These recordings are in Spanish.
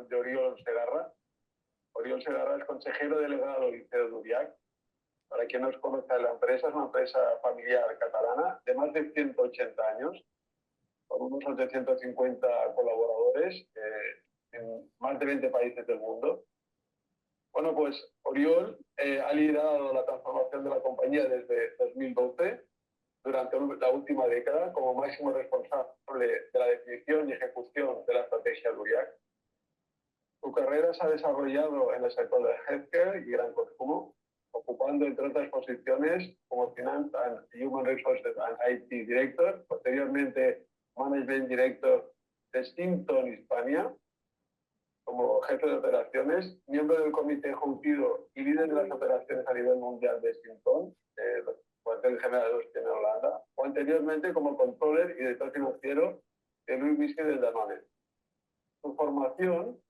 de Oriol Segarra. Oriol Segarra es consejero delegado del Liceo de Uriach. Para quien no os conozca, la empresa es una empresa familiar catalana de más de 180 años, con unos 850 colaboradores en más de 20 países del mundo. Bueno, pues Oriol ha liderado la transformación de la compañía desde 2012, durante la última década, como máximo responsable de la definición y ejecución de la estrategia de Uriach. Su carrera se ha desarrollado en el sector del healthcare y gran consumo, ocupando entre otras posiciones como Finance and Human Resources and IT Director, posteriormente Management Director de Simpton Hispania, como jefe de operaciones, miembro del comité ejecutivo y líder de las operaciones a nivel mundial de Simpton, cuartel general de Hostia en Holanda, o anteriormente como controller y director financiero de Louis Whisky del Danone. Su formación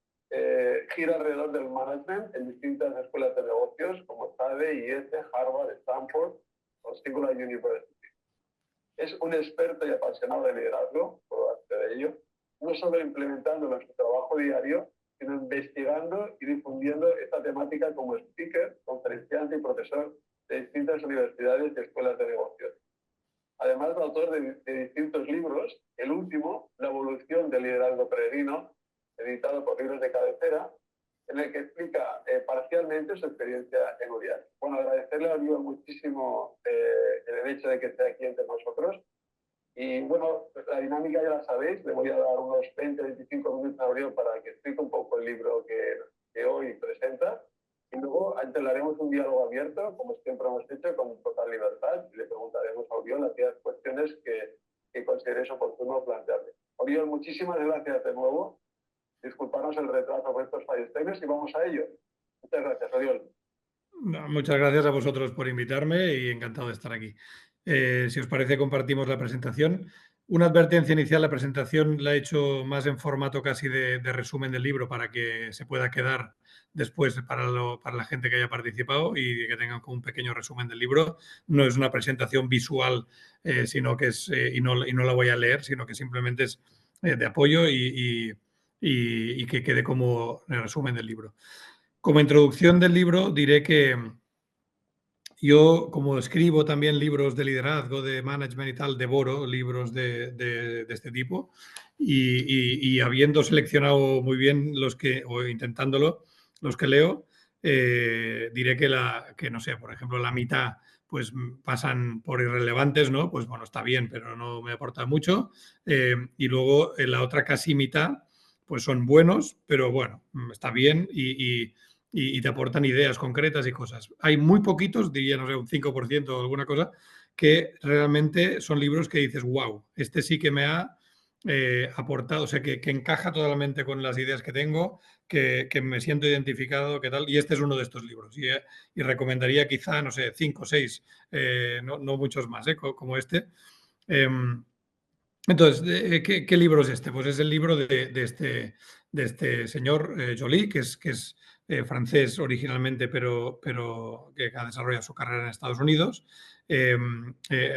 gira alrededor del management en distintas escuelas de negocios como SADE, IES, Harvard, Stanford o Singular University. Es un experto y apasionado de liderazgo, por parte de ello, no solo implementándolo en su trabajo diario, sino investigando y difundiendo esta temática como speaker, conferenciante y profesor de distintas universidades y escuelas de negocios. Además, autor de distintos libros, el último, La evolución del liderazgo peregrino, editado por Libros de Cabecera, en el que explica parcialmente su experiencia en Uriach. Bueno, agradecerle a Oriol muchísimo el hecho de que esté aquí entre nosotros. Y bueno, la dinámica ya la sabéis, le voy a dar unos 20-25 minutos a Oriol para que explique un poco el libro que hoy presenta. Y luego entablaremos un diálogo abierto, como siempre hemos hecho, con total libertad, y le preguntaremos a Oriol aquellas cuestiones que consideréis oportuno plantearle. Oriol, muchísimas gracias de nuevo. Disculparnos el retraso por estos fallos técnicos y vamos a ello. Muchas gracias, Oriol. Muchas gracias a vosotros por invitarme y encantado de estar aquí. Si os parece, compartimos la presentación. Una advertencia inicial, la presentación la he hecho más en formato casi de resumen del libro para que se pueda quedar después para la gente que haya participado y que tengan como un pequeño resumen del libro. No es una presentación visual, sino que es, y no la voy a leer, sino que simplemente es de apoyo y que quede como el resumen del libro. Como introducción del libro diré que yo, como escribo también libros de liderazgo, de management y tal, devoro libros de este tipo y habiendo seleccionado muy bien o intentándolo, los que leo, diré que, no sé, por ejemplo, la mitad pues pasan por irrelevantes, ¿no? Pues bueno, está bien, pero no me aporta mucho. Y luego en la otra casi mitad pues son buenos, pero bueno, está bien y te aportan ideas concretas y cosas. Hay muy poquitos, diría, no sé, un 5% o alguna cosa, que realmente son libros que dices, wow, este sí que me ha aportado, o sea, que encaja totalmente con las ideas que tengo, que me siento identificado, que tal, y este es uno de estos libros. Y recomendaría quizá, no sé, 5 o 6, no muchos más, como este. Entonces, ¿qué libro es este? Pues es el libro de este señor Joly, que es francés originalmente, pero que ha desarrollado su carrera en Estados Unidos,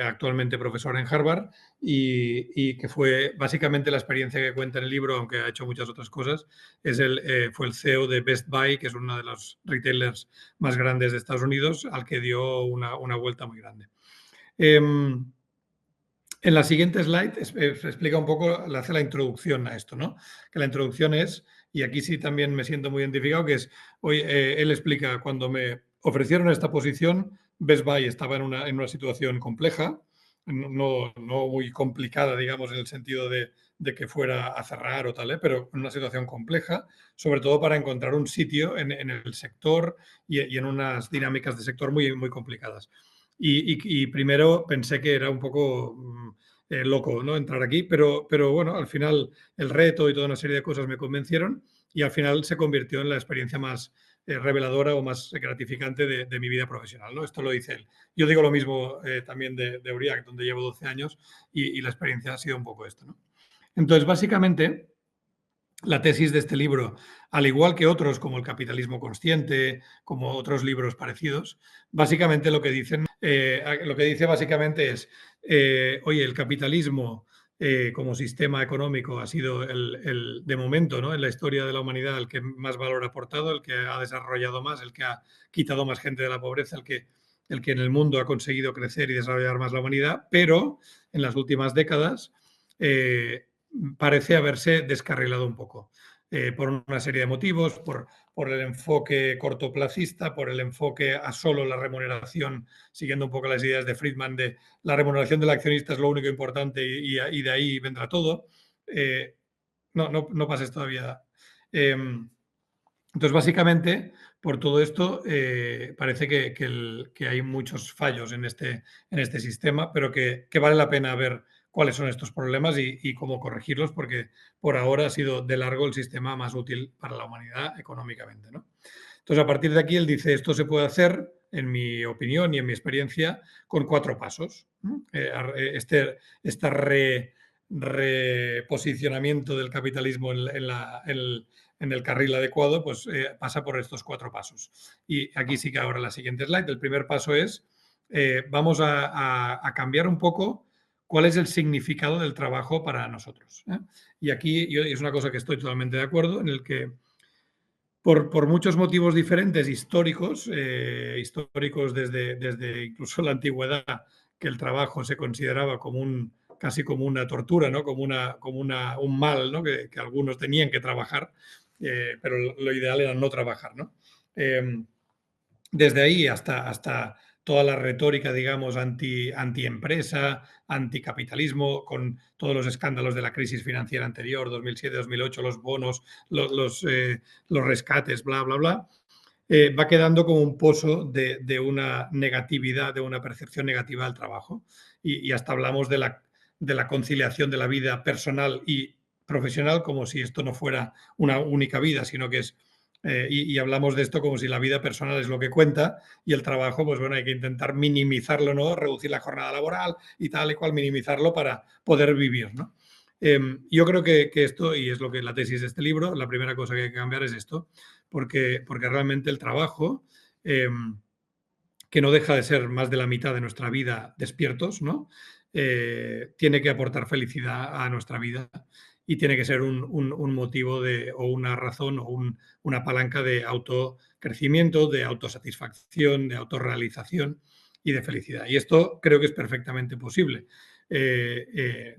actualmente profesor en Harvard, y que fue básicamente la experiencia que cuenta en el libro, aunque ha hecho muchas otras cosas, fue el CEO de Best Buy, que es uno de los retailers más grandes de Estados Unidos, al que dio una vuelta muy grande. En la siguiente slide se explica un poco, hace la introducción a esto, ¿no? Que la introducción es, y aquí sí también me siento muy identificado, que es, hoy él explica, cuando me ofrecieron esta posición, Best Buy estaba en una situación compleja, no muy complicada, digamos, en el sentido de que fuera a cerrar o tal, pero en una situación compleja, sobre todo para encontrar un sitio en el sector y en unas dinámicas de sector muy, muy complicadas. Y primero pensé que era un poco loco, ¿no? Entrar aquí, pero bueno, al final el reto y toda una serie de cosas me convencieron y al final se convirtió en la experiencia más reveladora o más gratificante de mi vida profesional, ¿no? Esto lo dice él. Yo digo lo mismo también de Uriach, donde llevo 12 años y la experiencia ha sido un poco esto, ¿no? Entonces, básicamente, la tesis de este libro, al igual que otros como El capitalismo consciente, como otros libros parecidos, básicamente lo que dice básicamente es, oye, el capitalismo como sistema económico ha sido de momento, ¿no?, en la historia de la humanidad, el que más valor ha aportado, el que ha desarrollado más, el que ha quitado más gente de la pobreza, el que en el mundo ha conseguido crecer y desarrollar más la humanidad, pero en las últimas décadas parece haberse descarrilado un poco. Por una serie de motivos, por el enfoque cortoplacista, por el enfoque a solo la remuneración, siguiendo un poco las ideas de Friedman de la remuneración del accionista es lo único importante y de ahí vendrá todo. No pases todavía. Entonces, básicamente, por todo esto, parece que hay muchos fallos en este sistema, pero que vale la pena ver cuáles son estos problemas y cómo corregirlos, porque por ahora ha sido de largo el sistema más útil para la humanidad económicamente, ¿no? Entonces, a partir de aquí, él dice, esto se puede hacer, en mi opinión y en mi experiencia, con 4 pasos. Este reposicionamiento del capitalismo en el carril adecuado, pues pasa por estos 4 pasos. Y aquí sí que ahora la siguiente slide. El primer paso es, vamos a cambiar un poco cuál es el significado del trabajo para nosotros. Y aquí es una cosa que estoy totalmente de acuerdo, en el que por muchos motivos diferentes históricos, históricos desde incluso la antigüedad, que el trabajo se consideraba como casi como una tortura, ¿no?, como un mal, ¿no?, que algunos tenían que trabajar, pero lo ideal era no trabajar, ¿no? Desde ahí hasta toda la retórica, digamos, antiempresa, anticapitalismo, con todos los escándalos de la crisis financiera anterior, 2007-2008, los bonos, los rescates, bla, bla, bla, va quedando como un pozo de una negatividad, de una percepción negativa del trabajo. Y hasta hablamos de la conciliación de la vida personal y profesional como si esto no fuera una única vida, sino que es y hablamos de esto como si la vida personal es lo que cuenta y el trabajo, pues bueno, hay que intentar minimizarlo, ¿no?, reducir la jornada laboral y tal y cual, minimizarlo para poder vivir, ¿no? Yo creo que esto, y es lo que la tesis de este libro, la primera cosa que hay que cambiar es esto, porque realmente el trabajo, que no deja de ser más de la mitad de nuestra vida despiertos, ¿no?, tiene que aportar felicidad a nuestra vida y tiene que ser un motivo o una razón o una palanca de autocrecimiento, de autosatisfacción, de autorrealización y de felicidad. Y esto creo que es perfectamente posible.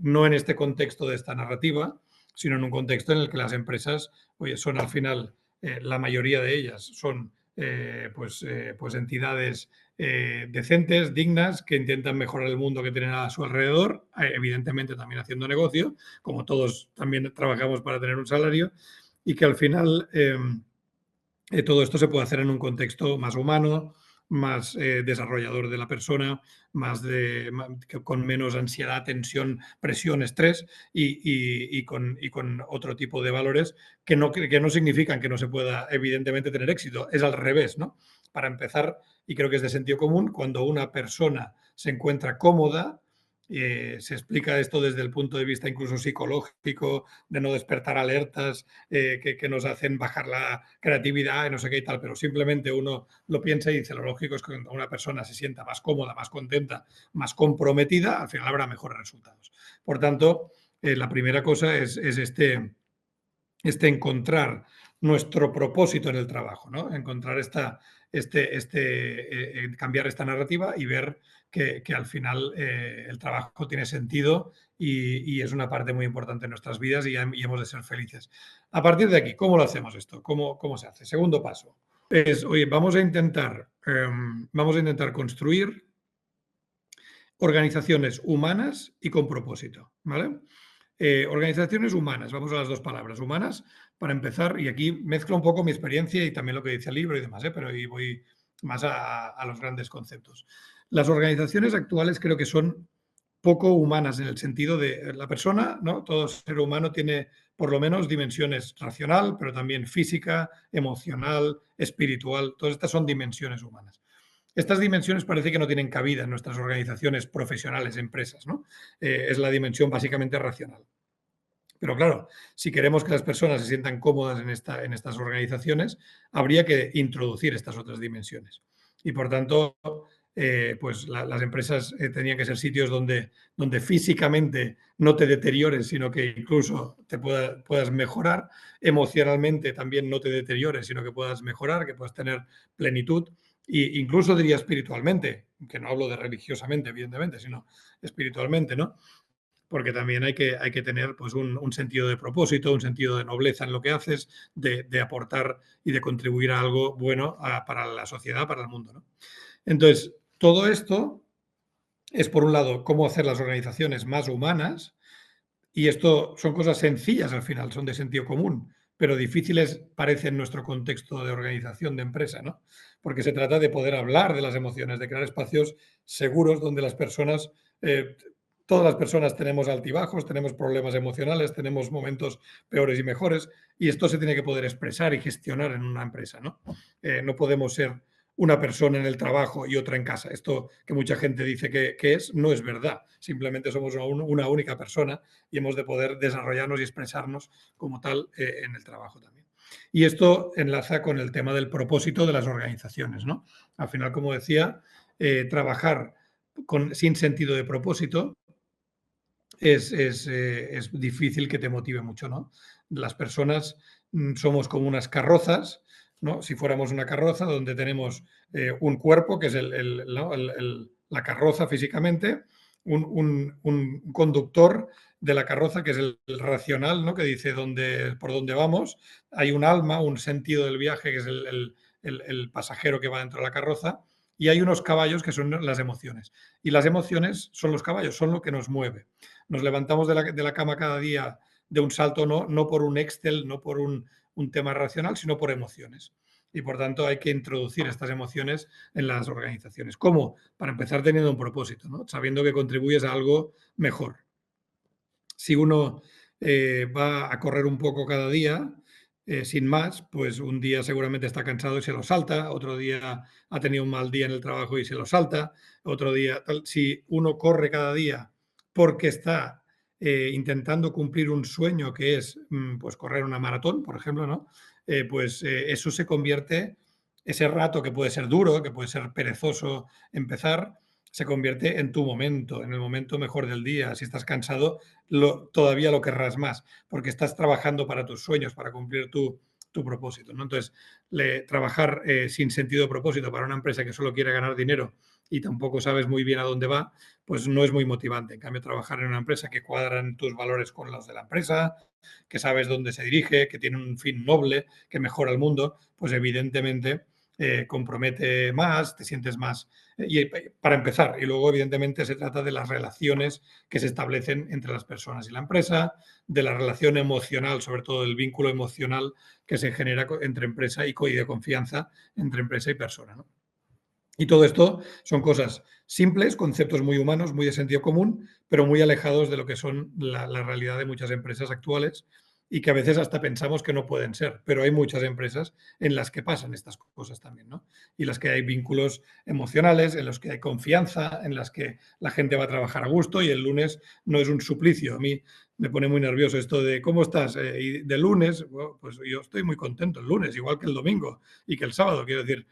No en este contexto de esta narrativa, sino en un contexto en el que las empresas, oye, son al final, la mayoría de ellas son pues entidades decentes, dignas, que intentan mejorar el mundo que tienen a su alrededor, evidentemente también haciendo negocio, como todos también trabajamos para tener un salario, y que al final todo esto se puede hacer en un contexto más humano, más desarrollador de la persona, con menos ansiedad, tensión, presión, estrés y con otro tipo de valores que no significan que no se pueda evidentemente tener éxito. Es al revés, ¿no? Para empezar, y creo que es de sentido común, cuando una persona se encuentra cómoda, se explica esto desde el punto de vista incluso psicológico, de no despertar alertas que nos hacen bajar la creatividad y no sé qué y tal, pero simplemente uno lo piensa y dice, lo lógico es que cuando una persona se sienta más cómoda, más contenta, más comprometida, al final habrá mejores resultados. Por tanto, la primera cosa es encontrar nuestro propósito en el trabajo, ¿no? Encontrar cambiar esta narrativa y ver que al final el trabajo tiene sentido y es una parte muy importante de nuestras vidas y hemos de ser felices. A partir de aquí, ¿cómo lo hacemos esto? ¿Cómo se hace? Segundo paso es, oye, vamos a intentar construir organizaciones humanas y con propósito, ¿vale? Organizaciones humanas, vamos a las 2 palabras, humanas, para empezar, y aquí mezclo un poco mi experiencia y también lo que dice el libro y demás, pero ahí voy más a los grandes conceptos. Las organizaciones actuales creo que son poco humanas en el sentido de la persona, ¿no? Todo ser humano tiene por lo menos dimensiones racional, pero también física, emocional, espiritual, todas estas son dimensiones humanas. Estas dimensiones parece que no tienen cabida en nuestras organizaciones profesionales, empresas, ¿no? Es la dimensión básicamente racional. Pero claro, si queremos que las personas se sientan cómodas en estas organizaciones, habría que introducir estas otras dimensiones. Y por tanto, pues las empresas tenían que ser sitios donde físicamente no te deteriores, sino que incluso te puedas mejorar, emocionalmente también no te deteriores, sino que puedas mejorar, que puedas tener plenitud, e incluso diría espiritualmente, que no hablo de religiosamente, evidentemente, sino espiritualmente, ¿no? Porque también hay que tener pues, un sentido de propósito, un sentido de nobleza en lo que haces, de aportar y de contribuir a algo bueno para la sociedad, para el mundo, ¿no? Entonces, todo esto es, por un lado, cómo hacer las organizaciones más humanas, y esto son cosas sencillas al final, son de sentido común, pero difíciles parece en nuestro contexto de organización de empresa, ¿no? Porque se trata de poder hablar de las emociones, de crear espacios seguros donde las personas, todas las personas tenemos altibajos, tenemos problemas emocionales, tenemos momentos peores y mejores, y esto se tiene que poder expresar y gestionar en una empresa, ¿no? No podemos ser una persona en el trabajo y otra en casa. Esto que mucha gente dice que es, no es verdad. Simplemente somos una única persona y hemos de poder desarrollarnos y expresarnos como tal en el trabajo también. Y esto enlaza con el tema del propósito de las organizaciones, ¿no? Al final, como decía, trabajar sin sentido de propósito es difícil que te motive mucho, ¿no? Las personas somos como unas carrozas, ¿no? Si fuéramos una carroza donde tenemos un cuerpo, que es ¿no? La carroza físicamente, un conductor de la carroza, que es el racional, ¿no? Que dice por dónde vamos. Hay un alma, un sentido del viaje, que es el pasajero que va dentro de la carroza. Y hay unos caballos que son las emociones. Y las emociones son los caballos, son lo que nos mueve. Nos levantamos de la cama cada día de un salto, no por un Excel, no por un tema racional, sino por emociones. Y por tanto hay que introducir estas emociones en las organizaciones. ¿Cómo? Para empezar teniendo un propósito, ¿no? Sabiendo que contribuyes a algo mejor. Si uno va a correr un poco cada día, sin más, pues un día seguramente está cansado y se lo salta, otro día ha tenido un mal día en el trabajo y se lo salta, otro día tal. Si uno corre cada día porque está intentando cumplir un sueño que es pues correr una maratón, por ejemplo, ¿no? Pues eso se convierte, ese rato que puede ser duro, que puede ser perezoso empezar, se convierte en tu momento, en el momento mejor del día. Si estás cansado, todavía lo querrás más, porque estás trabajando para tus sueños, para cumplir tu propósito, ¿no? Entonces, trabajar sin sentido de propósito para una empresa que solo quiere ganar dinero y tampoco sabes muy bien a dónde va, pues no es muy motivante. En cambio, trabajar en una empresa que cuadran tus valores con los de la empresa, que sabes dónde se dirige, que tiene un fin noble, que mejora el mundo, pues evidentemente compromete más, te sientes más. Para empezar, y luego evidentemente se trata de las relaciones que se establecen entre las personas y la empresa, de la relación emocional, sobre todo el vínculo emocional que se genera entre empresa y de confianza entre empresa y persona, ¿no? Y todo esto son cosas simples, conceptos muy humanos, muy de sentido común, pero muy alejados de lo que son la realidad de muchas empresas actuales y que a veces hasta pensamos que no pueden ser, pero hay muchas empresas en las que pasan estas cosas también, ¿no? Y las que hay vínculos emocionales, en los que hay confianza, en las que la gente va a trabajar a gusto y el lunes no es un suplicio. A mí me pone muy nervioso esto de ¿cómo estás? Y de lunes, bueno, pues yo estoy muy contento el lunes, igual que el domingo y que el sábado, quiero decir,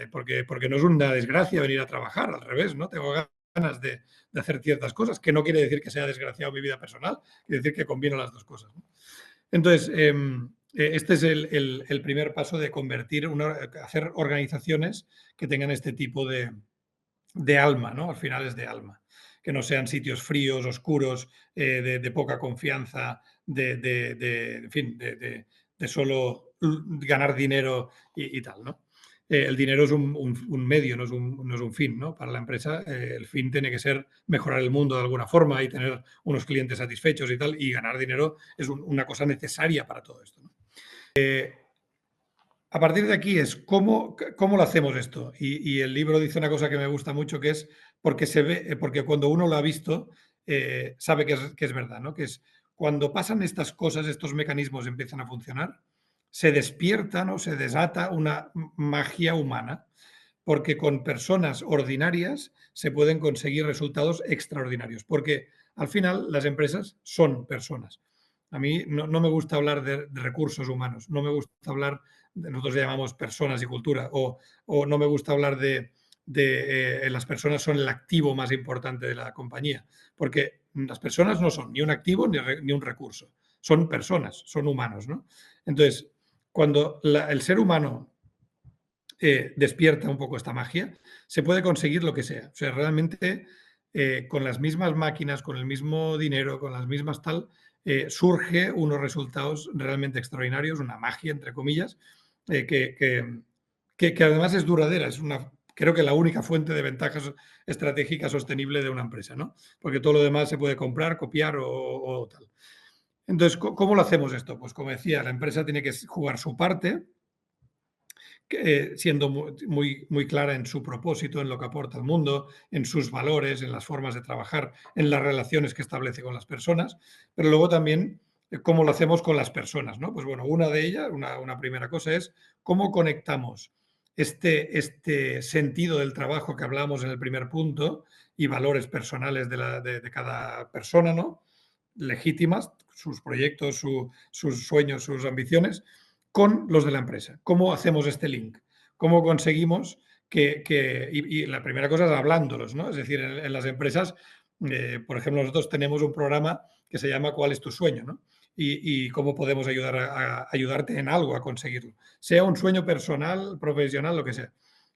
porque no es una desgracia venir a trabajar, al revés, ¿no? Tengo ganas de hacer ciertas cosas, que no quiere decir que sea desgraciado mi vida personal, quiere decir que combino las dos cosas, ¿no? Entonces, este es el primer paso de hacer organizaciones que tengan este tipo de alma, ¿no? Al final es de alma. Que no sean sitios fríos, oscuros, de poca confianza, en fin, de solo ganar dinero y tal, ¿no? El dinero es un medio, no es un fin, ¿no? Para la empresa, el fin tiene que ser mejorar el mundo de alguna forma y tener unos clientes satisfechos y tal, y ganar dinero es una cosa necesaria para todo esto, ¿no? A partir de aquí es cómo lo hacemos esto. Y el libro dice una cosa que me gusta mucho, que es porque cuando uno lo ha visto, sabe que es verdad, ¿no? Que es cuando pasan estas cosas, estos mecanismos empiezan a funcionar, se despierta, ¿no? Se desata una magia humana, porque con personas ordinarias se pueden conseguir resultados extraordinarios, porque al final las empresas son personas. A mí no me gusta hablar de recursos humanos, no me gusta hablar, nosotros le llamamos personas y cultura, o no me gusta hablar las personas son el activo más importante de la compañía, porque las personas no son ni un activo ni un recurso, son personas, son humanos, ¿no? Entonces, cuando el ser humano despierta un poco esta magia, se puede conseguir lo que sea. O sea, realmente con las mismas máquinas, con el mismo dinero, con las mismas tal, surge unos resultados realmente extraordinarios, una magia, entre comillas, que además es duradera, es creo que la única fuente de ventajas estratégica sostenible de una empresa, ¿no? Porque todo lo demás se puede comprar, copiar o tal. Entonces, ¿cómo lo hacemos esto? Pues como decía, la empresa tiene que jugar su parte, siendo muy clara en su propósito, en lo que aporta al mundo, en sus valores, en las formas de trabajar, en las relaciones que establece con las personas, pero luego también cómo lo hacemos con las personas, ¿no? Pues bueno, una de ellas, una primera cosa es cómo conectamos este sentido del trabajo que hablábamos en el primer punto y valores personales de cada persona, ¿no? Legítimas, sus proyectos, sus sueños, sus ambiciones, con los de la empresa. ¿Cómo hacemos este link? ¿Cómo conseguimos y la primera cosa es hablándolos, ¿no? Es decir, en las empresas, por ejemplo, nosotros tenemos un programa que se llama ¿Cuál es tu sueño?, ¿no? Y cómo podemos ayudarte en algo a conseguirlo. Sea un sueño personal, profesional, lo que sea.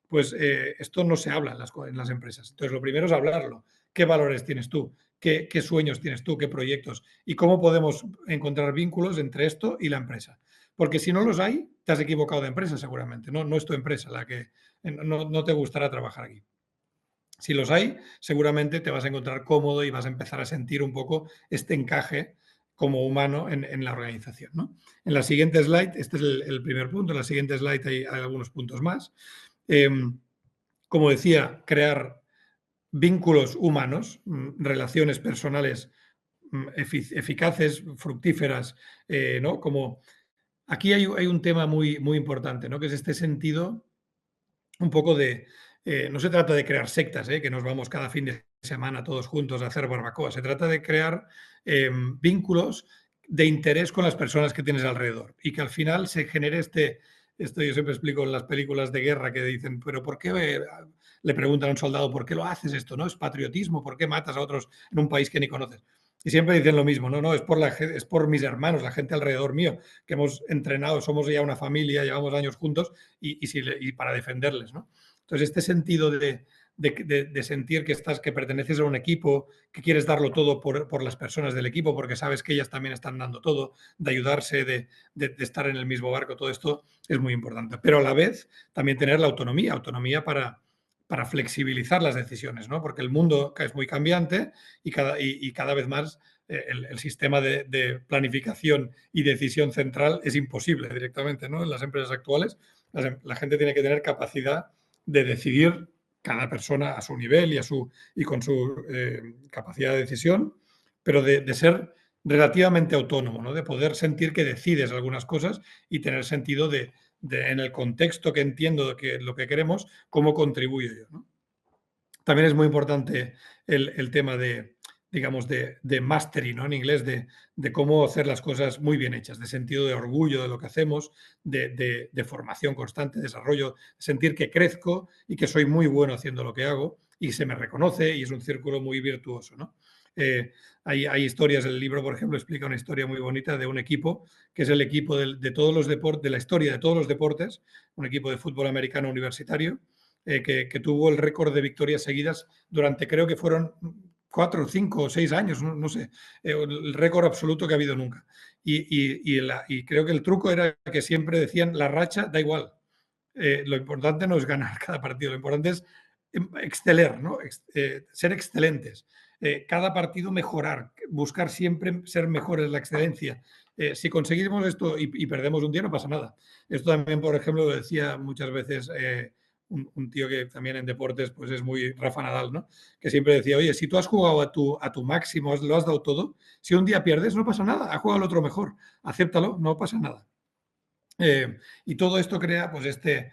Pues esto no se habla en las empresas. Entonces, lo primero es hablarlo. ¿Qué valores tienes tú? ¿Qué sueños tienes tú? ¿Qué proyectos? ¿Y cómo podemos encontrar vínculos entre esto y la empresa? Porque si no los hay, te has equivocado de empresa seguramente. No es tu empresa la que no te gustará trabajar aquí. Si los hay, seguramente te vas a encontrar cómodo y vas a empezar a sentir un poco este encaje como humano en la organización, ¿no? En la siguiente slide, este es el primer punto, en la siguiente slide hay algunos puntos más. Como decía, crear vínculos humanos, relaciones personales eficaces, fructíferas, ¿no? Como aquí hay un tema muy importante, ¿no? Que es este sentido un poco no se trata de crear sectas, que nos vamos cada fin de semana todos juntos a hacer barbacoa. Se trata de crear vínculos de interés con las personas que tienes alrededor y que al final se genere esto yo siempre explico en las películas de guerra que dicen, pero ¿por qué le preguntan a un soldado, ¿por qué lo haces esto? ¿No? ¿Es patriotismo? ¿Por qué matas a otros en un país que ni conoces? Y siempre dicen lo mismo, no, es por mis hermanos, la gente alrededor mío, que hemos entrenado, somos ya una familia, llevamos años juntos y para defenderles, ¿no? Entonces, este sentido de sentir que perteneces a un equipo, que quieres darlo todo por las personas del equipo, porque sabes que ellas también están dando todo, de ayudarse, de estar en el mismo barco, todo esto es muy importante. Pero a la vez también tener la autonomía para flexibilizar las decisiones, ¿no? Porque el mundo es muy cambiante y cada vez más el sistema de planificación y decisión central es imposible directamente, ¿no? En las empresas actuales, la gente tiene que tener capacidad de decidir cada persona a su nivel y con su capacidad de decisión, pero de ser relativamente autónomo, ¿no? De poder sentir que decides algunas cosas y tener sentido en el contexto que entiendo que lo que queremos, cómo contribuyo yo, ¿no? También es muy importante el tema digamos, de mastery, ¿no? En inglés, de cómo hacer las cosas muy bien hechas, de sentido de orgullo de lo que hacemos, de formación constante, desarrollo, sentir que crezco y que soy muy bueno haciendo lo que hago y se me reconoce y es un círculo muy virtuoso, ¿no? Hay historias, el libro, por ejemplo, explica una historia muy bonita de un equipo, que es el equipo de todos los deportes, de la historia de todos los deportes, un equipo de fútbol americano universitario, que tuvo el récord de victorias seguidas durante, creo que fueron 4, 5 o 6 años, no sé, el récord absoluto que ha habido nunca. Y creo que el truco era que siempre decían, la racha da igual. Lo importante no es ganar cada partido, lo importante es exceler, ¿no? Ser excelentes. Cada partido mejorar, buscar siempre ser mejores, la excelencia. Si conseguimos esto y perdemos un día, no pasa nada. Esto también, por ejemplo, lo decía muchas veces un tío que también en deportes pues es muy Rafa Nadal, ¿no? Que siempre decía, oye, si tú has jugado a tu máximo, lo has dado todo, si un día pierdes, no pasa nada, ha jugado el otro mejor, acéptalo, no pasa nada. Y todo esto crea pues este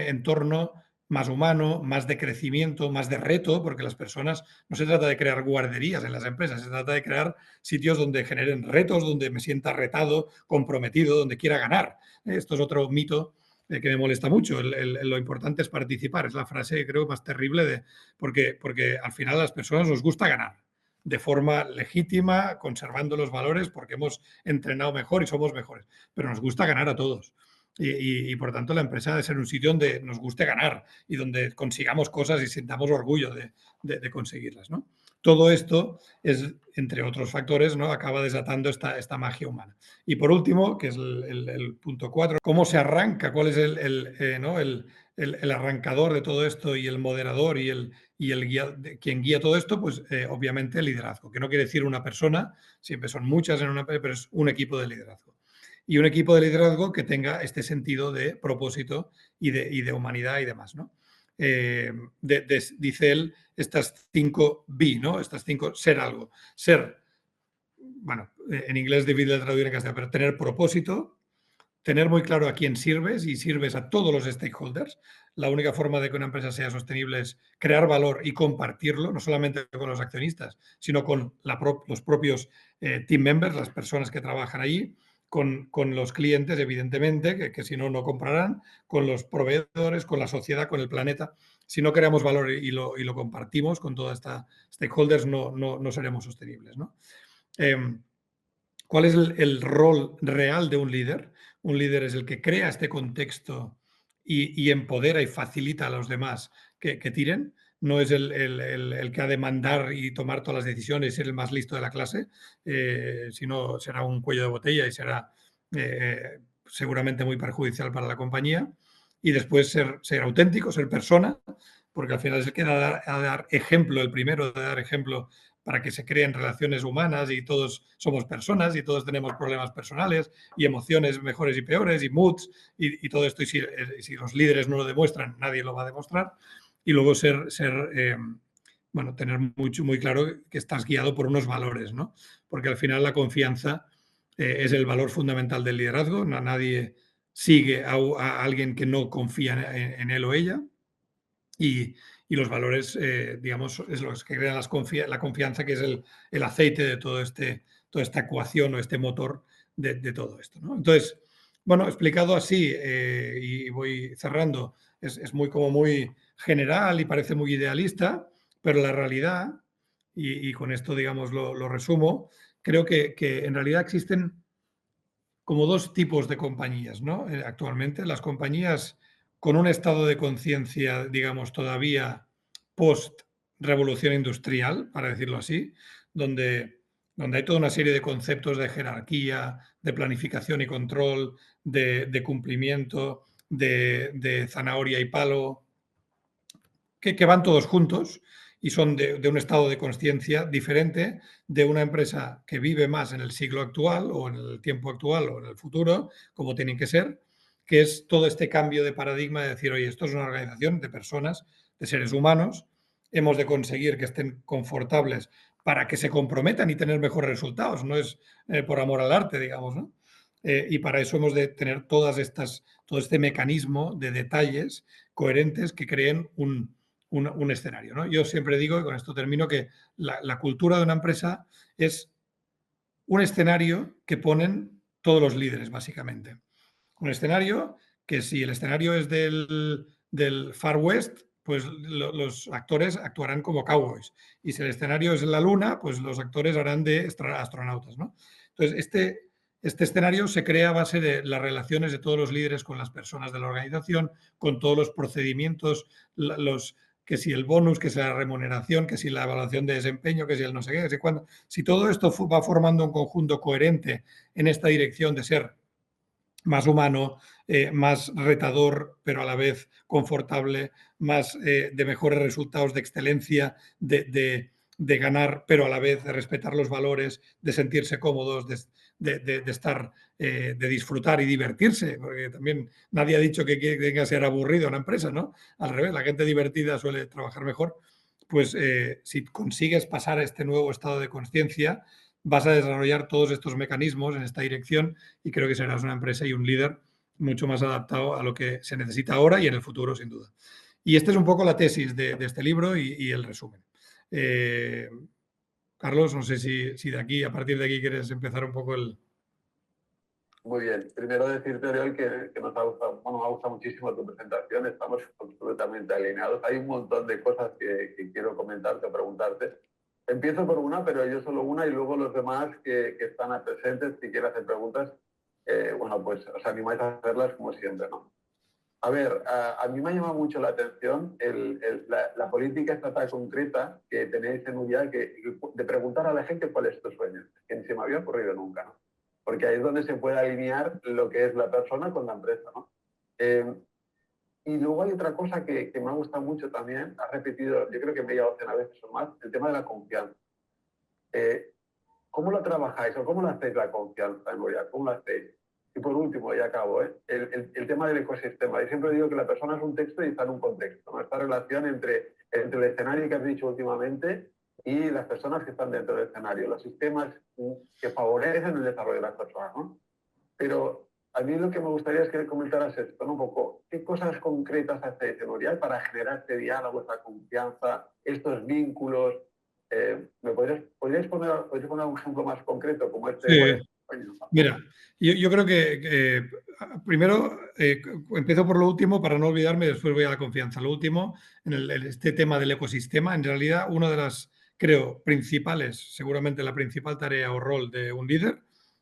entorno más humano, más de crecimiento, más de reto, porque las personas no se trata de crear guarderías en las empresas, se trata de crear sitios donde generen retos, donde me sienta retado, comprometido, donde quiera ganar. Esto es otro mito que me molesta mucho. Lo importante es participar. Es la frase, creo, más terrible porque al final a las personas nos gusta ganar de forma legítima, conservando los valores porque hemos entrenado mejor y somos mejores. Pero nos gusta ganar a todos. Y por tanto la empresa debe ser un sitio donde nos guste ganar y donde consigamos cosas y sintamos orgullo de conseguirlas, ¿no? Todo esto es, entre otros factores, ¿no? Acaba desatando esta magia humana. Y por último, que es el punto 4, ¿cómo se arranca? ¿Cuál es ¿no? el arrancador de todo esto y el moderador y el guía, quien guía todo esto? Pues obviamente el liderazgo, que no quiere decir una persona, siempre son muchas en una, pero es un equipo de liderazgo. Y un equipo de liderazgo que tenga este sentido de propósito y de humanidad y demás, ¿no? Dice él, estas 5 B, ¿no? Estas 5, ser algo. Ser, bueno, en inglés es difícil de traducir en castellano, pero tener propósito, tener muy claro a quién sirves y sirves a todos los stakeholders. La única forma de que una empresa sea sostenible es crear valor y compartirlo, no solamente con los accionistas, sino con los propios team members, las personas que trabajan allí, con los clientes, evidentemente, que si no, no comprarán, con los proveedores, con la sociedad, con el planeta. Si no creamos valor y lo compartimos con toda esta stakeholders, no seremos sostenibles, ¿no? ¿Cuál es el rol real de un líder? Un líder es el que crea este contexto y empodera y facilita a los demás que tiren. No es el que ha de mandar y tomar todas las decisiones y ser el más listo de la clase, sino será un cuello de botella y será seguramente muy perjudicial para la compañía. Y después ser auténtico, ser persona, porque al final es el que ha de dar ejemplo, el primero de dar ejemplo para que se creen relaciones humanas y todos somos personas y todos tenemos problemas personales y emociones mejores y peores y moods y todo esto. Y si los líderes no lo demuestran, nadie lo va a demostrar. Y luego bueno, tener muy claro que estás guiado por unos valores, ¿no? Porque al final la confianza es el valor fundamental del liderazgo. Nadie sigue a alguien que no confía en él o ella. Y los valores, digamos, es lo que crean la confianza, que es el aceite de toda esta ecuación o este motor de todo esto, ¿no? Entonces, bueno, explicado así y voy cerrando, es muy general y parece muy idealista, pero la realidad, y con esto, digamos, lo resumo, creo que en realidad existen como dos tipos de compañías, ¿no? Actualmente, las compañías con un estado de conciencia, digamos, todavía post-revolución industrial, para decirlo así, donde hay toda una serie de conceptos de jerarquía, de planificación y control, de cumplimiento, de zanahoria y palo, que van todos juntos y son de un estado de conciencia diferente de una empresa que vive más en el siglo actual o en el tiempo actual o en el futuro, como tienen que ser, que es todo este cambio de paradigma de decir, oye, esto es una organización de personas, de seres humanos, hemos de conseguir que estén confortables para que se comprometan y tener mejores resultados, no es por amor al arte, digamos, ¿no? Y para eso hemos de tener todo este mecanismo de detalles coherentes que creen un escenario, ¿no? Yo siempre digo, y con esto termino, que la cultura de una empresa es un escenario que ponen todos los líderes, básicamente. Un escenario que si el escenario es del Far West, pues los actores actuarán como cowboys. Y si el escenario es en la Luna, pues los actores harán de astronautas, ¿no? Entonces, este escenario se crea a base de las relaciones de todos los líderes con las personas de la organización, con todos los procedimientos, que si el bonus, que si la remuneración, que si la evaluación de desempeño, que si el no sé qué, que si cuándo. Si todo esto va formando un conjunto coherente en esta dirección de ser más humano, más retador, pero a la vez confortable, más de mejores resultados, de excelencia, de ganar, pero a la vez de respetar los valores, de sentirse cómodos, de estar, de disfrutar y divertirse, porque también nadie ha dicho que tenga que ser aburrido una empresa, ¿no? Al revés, la gente divertida suele trabajar mejor. Pues si consigues pasar a este nuevo estado de conciencia, vas a desarrollar todos estos mecanismos en esta dirección y creo que serás una empresa y un líder mucho más adaptado a lo que se necesita ahora y en el futuro, sin duda. Y esta es un poco la tesis de este libro y el resumen. Carlos, no sé si de aquí, a partir de aquí, quieres empezar un poco el... Muy bien. Primero decirte, Oriol, que nos ha gustado, bueno, me ha gustado muchísimo tu presentación. Estamos absolutamente alineados. Hay un montón de cosas que quiero comentarte o preguntarte. Empiezo por una, pero yo solo una, y luego los demás que están presentes, si quieren hacer preguntas, bueno, pues os animáis a hacerlas como siempre, ¿no? A ver, a mí me ha llamado mucho la atención la política estatal concreta que tenéis en UIA, de preguntar a la gente cuál es tu sueño, que ni se me había ocurrido nunca, ¿no? Porque ahí es donde se puede alinear lo que es la persona con la empresa, ¿no? Y luego hay otra cosa que me ha gustado mucho también, has repetido, yo creo que media docena veces o más, el tema de la confianza. Eh, ¿Cómo lo trabajáis o cómo lo hacéis la confianza en L'Oréal? ¿Cómo lo hacéis? Y por último, ya acabo, el tema del ecosistema. Yo siempre digo que la persona es un texto y está en un contexto, ¿no? Esta relación entre el escenario que has dicho últimamente y las personas que están dentro del escenario, los sistemas que favorecen el desarrollo de las personas, ¿no? Pero a mí lo que me gustaría es que comentaras esto, ¿no? Un poco, ¿qué cosas concretas hacéis en L'Oréal para generar este diálogo, esta confianza, estos vínculos? ¿Podríais poner un ejemplo más concreto como este? Sí, ¿Cuál es? mira, yo creo que primero empiezo por lo último para no olvidarme, después voy a la confianza. Lo último, en este tema del ecosistema, en realidad una de las, creo, principales, seguramente la principal tarea o rol de un líder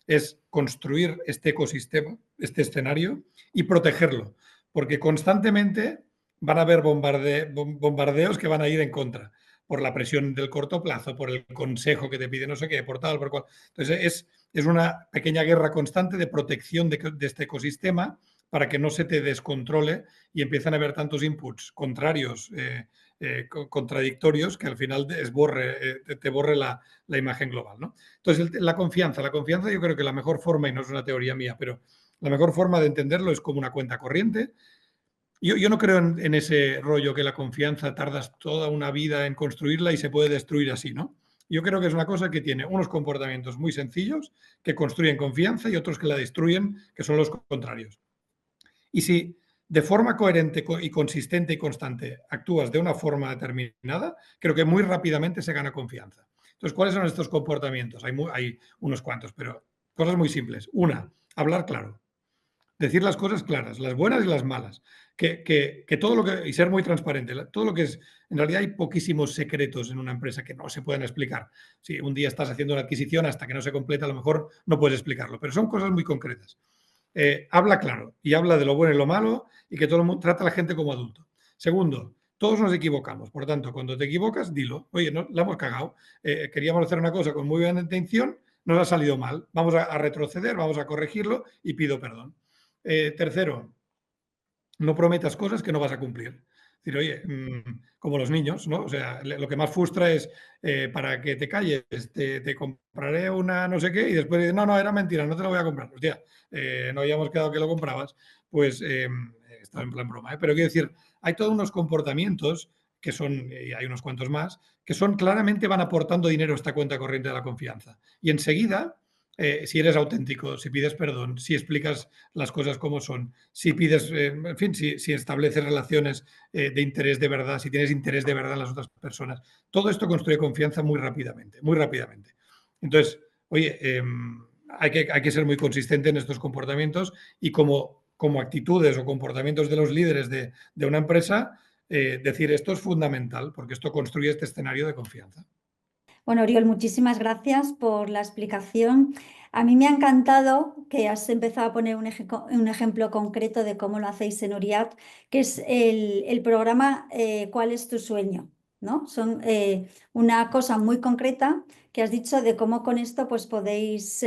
es construir este ecosistema, este escenario y protegerlo, porque constantemente van a haber bombardeos que van a ir en contra por la presión del corto plazo, por el consejo que te pide no sé qué, por tal, por cual. Entonces, es una pequeña guerra constante de protección de este ecosistema para que no se te descontrole y empiezan a haber tantos inputs contrarios, contradictorios, que al final te borre la imagen global, ¿no? Entonces, la confianza yo creo que la mejor forma, y no es una teoría mía, pero la mejor forma de entenderlo es como una cuenta corriente. Yo no creo en ese rollo que la confianza tardas toda una vida en construirla y se puede destruir así, ¿no? Yo creo que es una cosa que tiene unos comportamientos muy sencillos que construyen confianza y otros que la destruyen, que son los contrarios. Y si de forma coherente y consistente y constante actúas de una forma determinada, creo que muy rápidamente se gana confianza. Entonces, ¿cuáles son estos comportamientos? Hay unos cuantos, pero cosas muy simples. Una, hablar claro. Decir las cosas claras, las buenas y las malas. Que todo lo que. Y ser muy transparente. Todo lo que es. En realidad hay poquísimos secretos en una empresa que no se pueden explicar. Si un día estás haciendo una adquisición, hasta que no se completa, a lo mejor no puedes explicarlo. Pero son cosas muy concretas. Habla claro y habla de lo bueno y lo malo y que todo el mundo trata a la gente como adulto. Segundo, todos nos equivocamos. Por tanto, cuando te equivocas, dilo. Oye, no, la hemos cagado. Queríamos hacer una cosa con muy buena intención, nos ha salido mal. Vamos a retroceder, vamos a corregirlo y pido perdón. Tercero, no prometas cosas que no vas a cumplir. Es decir, oye, como los niños, ¿no? O sea, lo que más frustra es para que te calles, te compraré una no sé qué y después dices, no, era mentira, no te lo voy a comprar. Hostia, no habíamos quedado que lo comprabas, pues está en plan broma, ¿eh? Pero quiero decir, hay todos unos comportamientos que son, y hay unos cuantos más, que son claramente van aportando dinero a esta cuenta corriente de la confianza. Y enseguida si eres auténtico, si pides perdón, si explicas las cosas como son, si pides, en fin, si estableces relaciones de interés de verdad, si tienes interés de verdad en las otras personas, todo esto construye confianza muy rápidamente, muy rápidamente. Entonces, oye, hay que ser muy consistente en estos comportamientos y como actitudes o comportamientos de los líderes de una empresa, decir esto es fundamental porque esto construye este escenario de confianza. Bueno, Oriol, muchísimas gracias por la explicación. A mí me ha encantado que has empezado a poner un ejemplo concreto de cómo lo hacéis en Oriat, que es el programa ¿Cuál es tu sueño? ¿No? Son una cosa muy concreta que has dicho de cómo con esto pues, podéis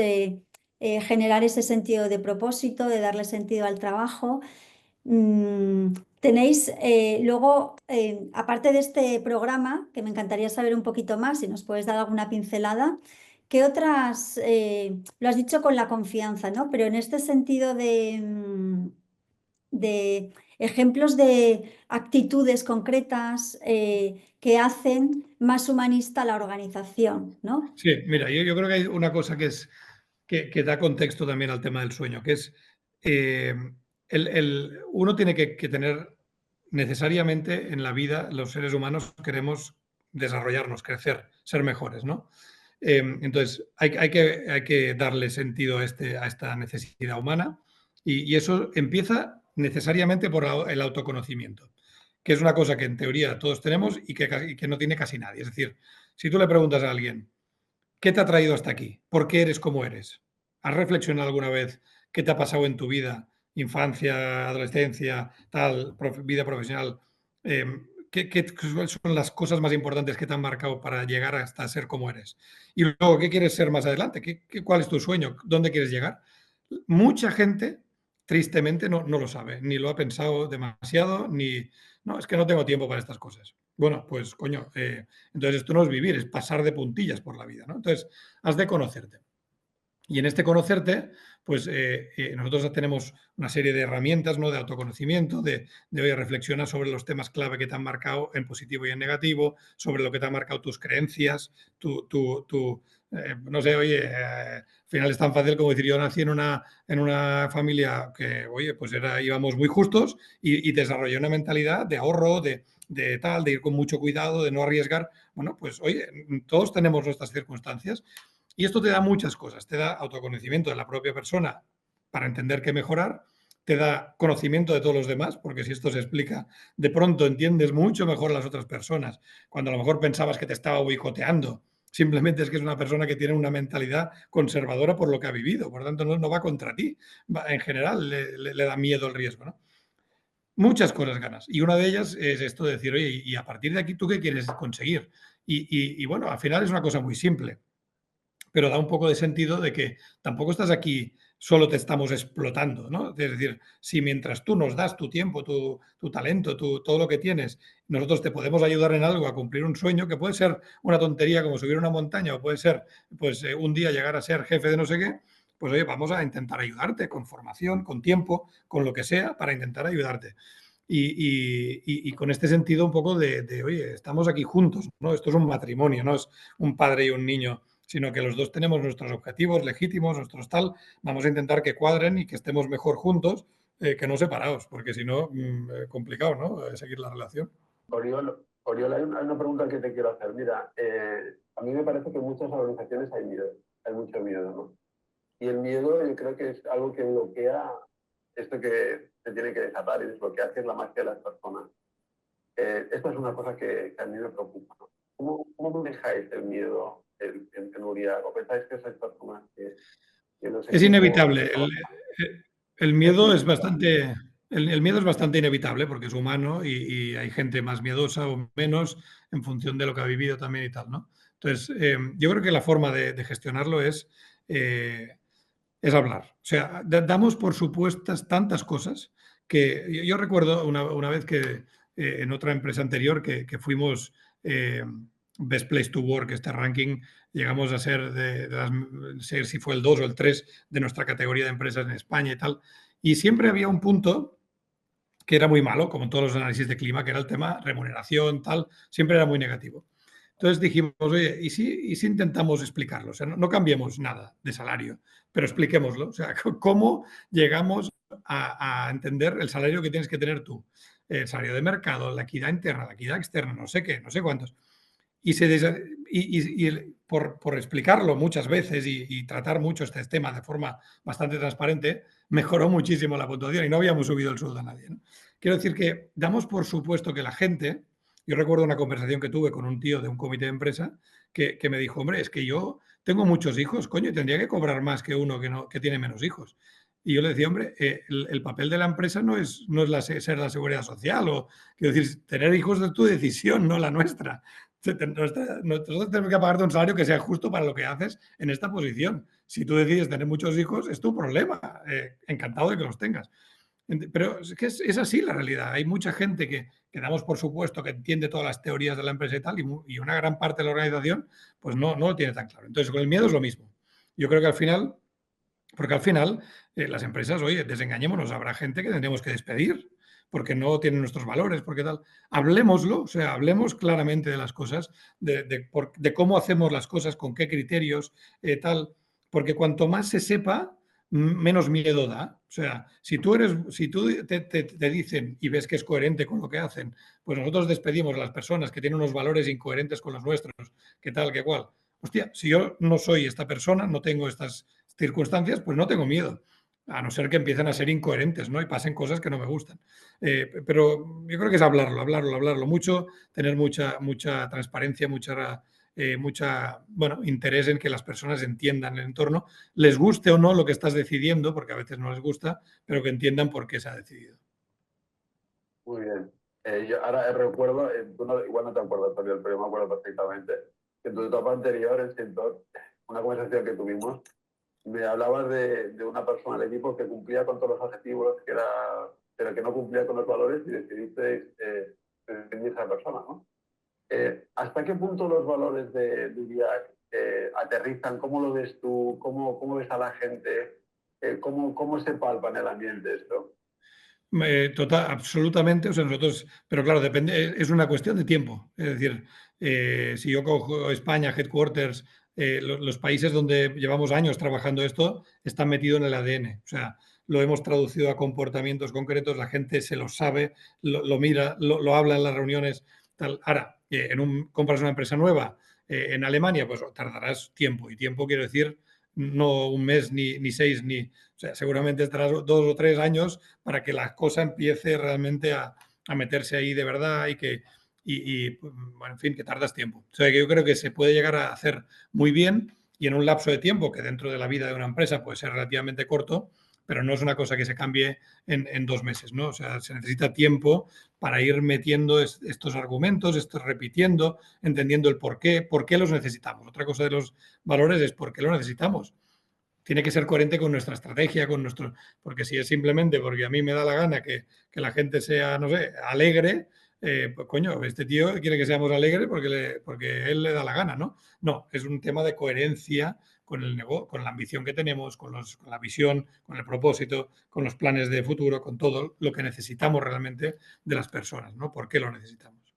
generar ese sentido de propósito, de darle sentido al trabajo. Tenéis luego, aparte de este programa, que me encantaría saber un poquito más, si nos puedes dar alguna pincelada, ¿qué otras, lo has dicho con la confianza, ¿no? Pero en este sentido de ejemplos de actitudes concretas que hacen más humanista la organización, ¿no? Sí, mira, yo creo que hay una cosa que da contexto también al tema del sueño, que es uno tiene que tener necesariamente en la vida, los seres humanos queremos desarrollarnos, crecer, ser mejores, ¿no? Entonces, hay que darle sentido a esta necesidad humana y eso empieza necesariamente por el autoconocimiento, que es una cosa que en teoría todos tenemos y que no tiene casi nadie. Es decir, si tú le preguntas a alguien, ¿qué te ha traído hasta aquí? ¿Por qué eres como eres? ¿Has reflexionado alguna vez qué te ha pasado en tu vida, infancia, adolescencia, tal, vida profesional? ¿Cuáles son las cosas más importantes que te han marcado para llegar hasta ser como eres? Y luego, ¿qué quieres ser más adelante? ¿Cuál es tu sueño? ¿Dónde quieres llegar? Mucha gente, tristemente, no lo sabe, ni lo ha pensado demasiado, ni... No, es que no tengo tiempo para estas cosas. Bueno, pues coño, entonces esto no es vivir, es pasar de puntillas por la vida, ¿no? Entonces, has de conocerte. Y en este conocerte, pues nosotros tenemos una serie de herramientas, ¿no? De autoconocimiento, oye, reflexiona sobre los temas clave que te han marcado en positivo y en negativo, sobre lo que te han marcado tus creencias, no sé, oye, al final es tan fácil como decir, yo nací en una familia que, oye, pues íbamos muy justos y desarrollé una mentalidad de ahorro, de ir con mucho cuidado, de no arriesgar. Bueno, pues oye, todos tenemos nuestras circunstancias y esto te da muchas cosas. Te da autoconocimiento de la propia persona para entender qué mejorar, te da conocimiento de todos los demás, porque si esto se explica, de pronto entiendes mucho mejor a las otras personas, cuando a lo mejor pensabas que te estaba boicoteando. Simplemente es que es una persona que tiene una mentalidad conservadora por lo que ha vivido, por lo tanto no va contra ti. En general le da miedo el riesgo, ¿no? Muchas cosas ganas. Y una de ellas es esto de decir, oye, y a partir de aquí, ¿tú qué quieres conseguir? Y bueno, al final es una cosa muy simple, pero da un poco de sentido de que tampoco estás aquí, solo te estamos explotando, ¿no? Es decir, si mientras tú nos das tu tiempo, tu talento, todo lo que tienes, nosotros te podemos ayudar en algo a cumplir un sueño, que puede ser una tontería como subir una montaña o puede ser, pues, un día llegar a ser jefe de no sé qué, pues, oye, vamos a intentar ayudarte con formación, con tiempo, con lo que sea, para intentar ayudarte. Y con este sentido un poco oye, estamos aquí juntos, ¿no? Esto es un matrimonio, no es un padre y un niño, sino que los dos tenemos nuestros objetivos legítimos, nuestros tal, vamos a intentar que cuadren y que estemos mejor juntos que no separados, porque si no, complicado, ¿no? Seguir la relación. Oriol, hay una pregunta que te quiero hacer. Mira, a mí me parece que en muchas organizaciones hay miedo, hay mucho miedo, ¿no? Y el miedo yo creo que es algo que bloquea esto que se tiene que desatar y desbloquear, que es la magia de las personas. Esta es una cosa que a mí me preocupa, ¿no? ¿Cómo manejáis el miedo en Uriac? ¿O pensáis que esas personas que los Es equipos... inevitable. El miedo es bastante... El miedo es bastante inevitable porque es humano y hay gente más miedosa o menos en función de lo que ha vivido también y tal, ¿no? Entonces, yo creo que la forma de gestionarlo es hablar. O sea, damos por supuestas tantas cosas que yo recuerdo una vez que en otra empresa anterior que fuimos Best Place to Work, este ranking, llegamos a ser no sé si fue el 2 o el 3 de nuestra categoría de empresas en España y tal. Y siempre había un punto que era muy malo, como en todos los análisis de clima, que era el tema remuneración, tal, siempre era muy negativo. Entonces dijimos, oye, ¿y si intentamos explicarlo? O sea, no cambiemos nada de salario, pero expliquémoslo. O sea, ¿cómo llegamos a entender el salario que tienes que tener tú? El salario de mercado, la equidad interna, la equidad externa, no sé qué, no sé cuántos. Y por explicarlo muchas veces y tratar mucho este tema de forma bastante transparente, mejoró muchísimo la puntuación y no habíamos subido el sueldo a nadie, ¿no? Quiero decir que damos por supuesto que la gente... Yo recuerdo una conversación que tuve con un tío de un comité de empresa que me dijo, hombre, es que yo tengo muchos hijos, coño, y tendría que cobrar más que uno que tiene menos hijos. Y yo le decía, hombre, el papel de la empresa no es ser la seguridad social, o quiero decir, tener hijos es tu decisión, no la nuestra. Nosotros tenemos que pagarte un salario que sea justo para lo que haces en esta posición. Si tú decides tener muchos hijos, es tu problema. Encantado de que los tengas. Pero es que es así la realidad. Hay mucha gente que damos por supuesto que entiende todas las teorías de la empresa y tal, y una gran parte de la organización pues no lo tiene tan claro. Entonces, con el miedo es lo mismo. Yo creo que al final, porque al final las empresas, oye, desengañémonos, habrá gente que tendremos que despedir porque no tienen nuestros valores, porque tal. Hablemoslo, o sea, hablemos claramente de las cosas, de cómo hacemos las cosas, con qué criterios, tal, porque cuanto más se sepa, menos miedo da. O sea, si tú te dicen y ves que es coherente con lo que hacen, pues nosotros despedimos a las personas que tienen unos valores incoherentes con los nuestros, que tal, que cual. hostia, si yo no soy esta persona, no tengo estas circunstancias, pues no tengo miedo, a no ser que empiecen a ser incoherentes, ¿no? Y pasen cosas que no me gustan. Pero yo creo que es hablarlo mucho, tener mucha transparencia, bueno, interés en que las personas entiendan el entorno, les guste o no lo que estás decidiendo, porque a veces no les gusta, pero que entiendan por qué se ha decidido. Muy bien. Yo ahora recuerdo, igual no te acuerdas, Antonio, pero yo me acuerdo perfectamente, que en tu etapa anterior, el sector, una conversación que tuvimos, me hablabas de una persona del equipo que cumplía con todos los objetivos, pero que no cumplía con los valores y decidiste definir esa persona, ¿no? ¿Hasta qué punto los valores de UDIAC aterrizan? ¿Cómo lo ves tú? ¿Cómo ves a la gente? ¿Cómo se palpa en el ambiente esto? Total, absolutamente. O sea, nosotros, pero claro, depende, es una cuestión de tiempo. Es decir, si yo cojo España, headquarters, los países donde llevamos años trabajando esto, están metidos en el ADN. O sea, lo hemos traducido a comportamientos concretos, la gente se lo sabe, lo mira, lo habla en las reuniones. Tal. Ahora, compras una empresa nueva en Alemania, pues tardarás tiempo. Y tiempo quiero decir no un mes, ni 6, o sea, seguramente estarás 2 o 3 años para que la cosa empiece realmente a meterse ahí de verdad bueno, en fin, que tardas tiempo. O sea, que yo creo que se puede llegar a hacer muy bien y en un lapso de tiempo que dentro de la vida de una empresa puede ser relativamente corto, pero no es una cosa que se cambie en 2 meses, ¿no? O sea, se necesita tiempo para ir metiendo estos argumentos, repitiendo, entendiendo el por qué los necesitamos. Otra cosa de los valores es por qué lo necesitamos. Tiene que ser coherente con nuestra estrategia, porque si es simplemente porque a mí me da la gana que la gente sea, no sé, alegre, pues coño, este tío quiere que seamos alegres porque él le da la gana, ¿no? No, es un tema de coherencia con el negocio, con la ambición que tenemos, con la visión, con el propósito, con los planes de futuro, con todo lo que necesitamos realmente de las personas, ¿no? ¿Por qué lo necesitamos?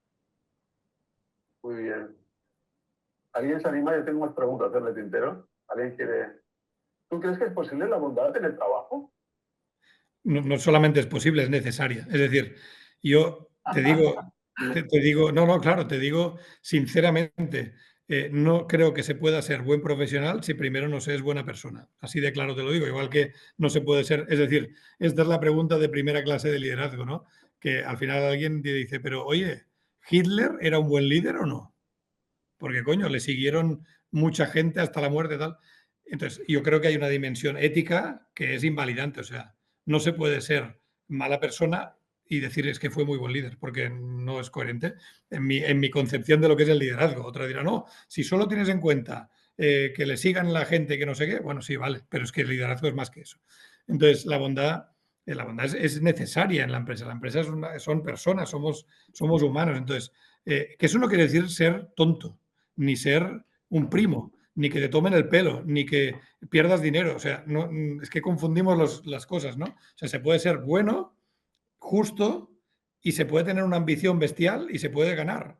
Muy bien. ¿Alguien se anima? Yo tengo más preguntas en el tintero. ¿Alguien quiere...? ¿Tú crees que es posible la bondad en el trabajo? No solamente es posible, es necesaria. Es decir, yo te digo, no, claro, te digo sinceramente, no creo que se pueda ser buen profesional si primero no se es buena persona. Así de claro te lo digo, igual que no se puede ser, es decir, esta es la pregunta de primera clase de liderazgo, ¿no? Que al final alguien te dice, pero oye, ¿Hitler era un buen líder o no? Porque, coño, le siguieron mucha gente hasta la muerte, tal. Entonces, yo creo que hay una dimensión ética que es invalidante. O sea, no se puede ser mala persona y decir es que fue muy buen líder, porque no es coherente en mi concepción de lo que es el liderazgo. Otra dirá, no, si solo tienes en cuenta que le sigan la gente que no sé qué, bueno, sí, vale, pero es que el liderazgo es más que eso. Entonces, la bondad es necesaria en la empresa. La empresa son personas, somos humanos. Entonces, que eso no quiere decir ser tonto ni ser un primo, ni que te tomen el pelo, ni que pierdas dinero. O sea, no, es que confundimos las cosas, ¿no? O sea, se puede ser bueno, justo, y se puede tener una ambición bestial y se puede ganar.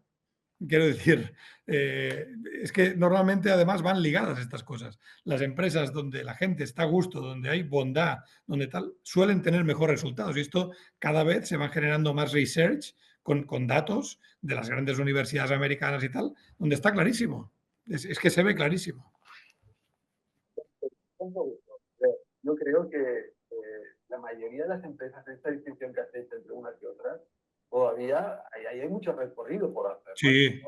Quiero decir, es que normalmente además van ligadas estas cosas. Las empresas donde la gente está a gusto, donde hay bondad, donde tal, suelen tener mejores resultados. Y esto cada vez se va generando más research con datos de las grandes universidades americanas y tal, donde está clarísimo. Es que se ve clarísimo. Yo creo que la mayoría de las empresas, esta distinción que hacéis entre unas y otras, todavía hay mucho recorrido por hacer. Sí.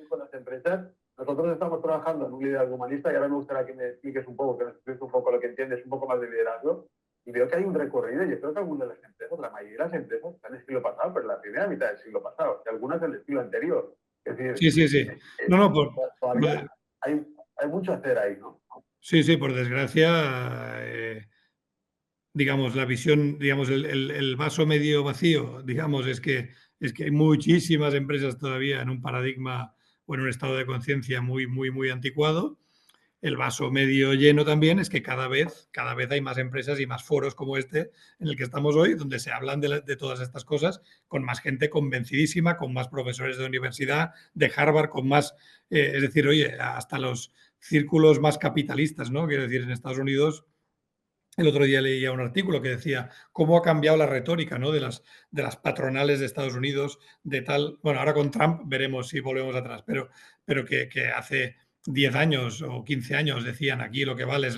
Con las empresas, nosotros estamos trabajando en un liderazgo humanista y ahora me gustaría que me expliques un poco, que nos expliques un poco lo que entiendes, un poco más de liderazgo. Y veo que hay un recorrido. Yo creo que algunas de las empresas, la mayoría de las empresas están en el siglo pasado, pero la primera mitad del siglo pasado, y algunas del estilo anterior. Es decir, Sí. No, todavía hay mucho a hacer ahí, ¿no? sí, por desgracia, digamos, la visión, digamos, el vaso medio vacío, digamos, es que hay muchísimas empresas todavía en un paradigma o en un estado de conciencia muy anticuado. El vaso medio lleno también es que cada vez hay más empresas y más foros como este en el que estamos hoy, donde se hablan de todas estas cosas, con más gente convencidísima, con más profesores de universidad, de Harvard, con más, es decir, oye, hasta los círculos más capitalistas, ¿no? Quiero decir, en Estados Unidos el otro día leía un artículo que decía cómo ha cambiado la retórica, ¿no? de las patronales de Estados Unidos, de tal. Bueno, ahora con Trump veremos si volvemos atrás, pero que hace 10 años o 15 años decían aquí lo que vale es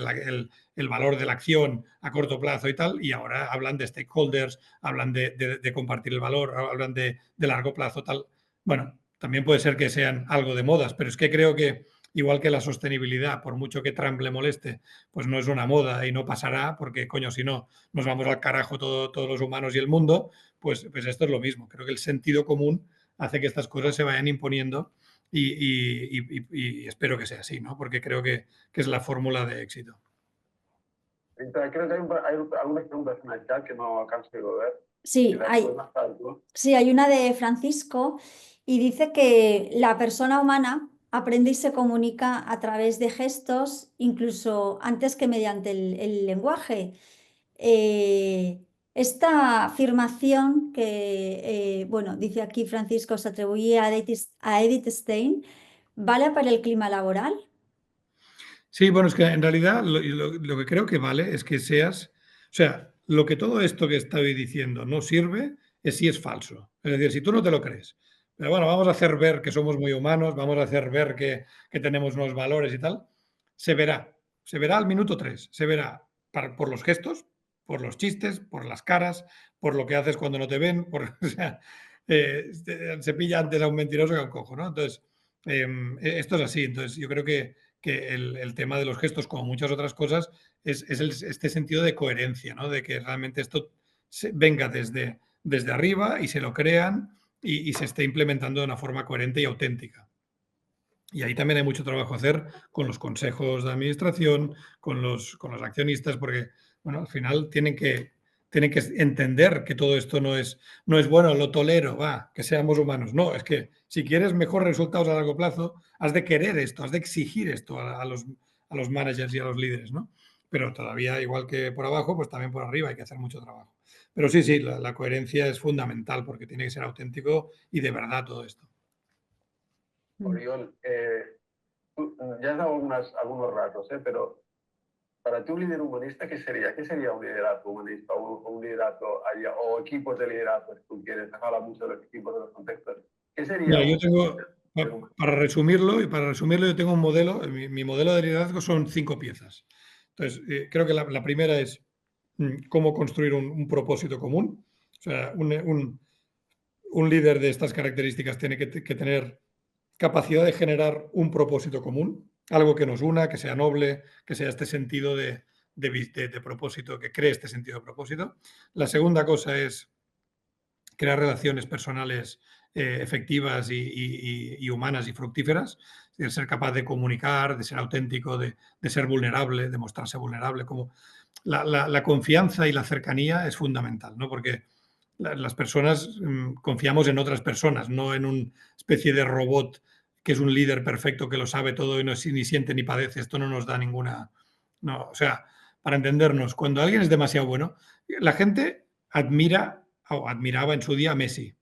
el valor de la acción a corto plazo y tal, y ahora hablan de stakeholders, hablan de compartir el valor, hablan de largo plazo, tal. Bueno, también puede ser que sean algo de modas, pero es que creo que igual que la sostenibilidad, por mucho que Trump le moleste, pues no es una moda y no pasará, porque coño, si no, nos vamos al carajo todos los humanos y el mundo, pues esto es lo mismo. Creo que el sentido común hace que estas cosas se vayan imponiendo y espero que sea así, ¿no? Porque creo que es la fórmula de éxito. Creo que hay algunas preguntas en el chat que no alcanzo a ver. Sí, hay una de Francisco y dice que la persona humana aprende y se comunica a través de gestos, incluso antes que mediante el lenguaje. Esta afirmación que, bueno, dice aquí Francisco, se atribuye a Edith Stein, ¿vale para el clima laboral? Sí, bueno, es que en realidad lo que creo que vale es que seas, o sea, lo que todo esto que estoy diciendo no sirve es si es falso. Es decir, si tú no te lo crees, pero bueno, vamos a hacer ver que somos muy humanos, vamos a hacer ver que tenemos unos valores y tal, se verá al minuto 3, se verá por los gestos, por los chistes, por las caras, por lo que haces cuando no te ven, o sea, se pilla antes a un mentiroso que a un cojo, ¿no? Entonces, esto es así, entonces yo creo que el tema de los gestos, como muchas otras cosas, es este sentido de coherencia, ¿no? De que realmente esto venga desde arriba y se lo crean y se esté implementando de una forma coherente y auténtica. Y ahí también hay mucho trabajo a hacer con los consejos de administración, con los accionistas, porque bueno, al final tienen que entender que todo esto no es bueno, lo tolero, va, que seamos humanos. No, es que si quieres mejores resultados a largo plazo, has de querer esto, has de exigir esto a los managers y a los líderes, ¿no? Pero todavía, igual que por abajo, pues también por arriba hay que hacer mucho trabajo. Pero sí, la coherencia es fundamental porque tiene que ser auténtico y de verdad todo esto. Oriol, ya has dado algunos rasgos, pero para ti un líder humanista, ¿qué sería? ¿Qué sería un liderazgo humanista o un liderazgo o equipos de liderazgo? Si tú quieres, habla mucho de los equipos, de los contextos. ¿Qué sería? Mira, yo tengo, para resumirlo, yo tengo un modelo, mi modelo de liderazgo son 5 piezas. Entonces, creo que la primera es cómo construir un propósito común. O sea, un líder de estas características tiene que tener capacidad de generar un propósito común, algo que nos una, que sea noble, que sea este sentido de propósito, que cree este sentido de propósito. La segunda cosa es crear relaciones personales efectivas y humanas y fructíferas, de ser capaz de comunicar, de ser auténtico, de ser vulnerable, de mostrarse vulnerable. Como la confianza y la cercanía es fundamental, ¿no? Porque las personas confiamos en otras personas, no en una especie de robot que es un líder perfecto que lo sabe todo y no ni siente ni padece. Esto no nos da ninguna... No, o sea, para entendernos, cuando alguien es demasiado bueno, la gente admira o admiraba en su día a Messi,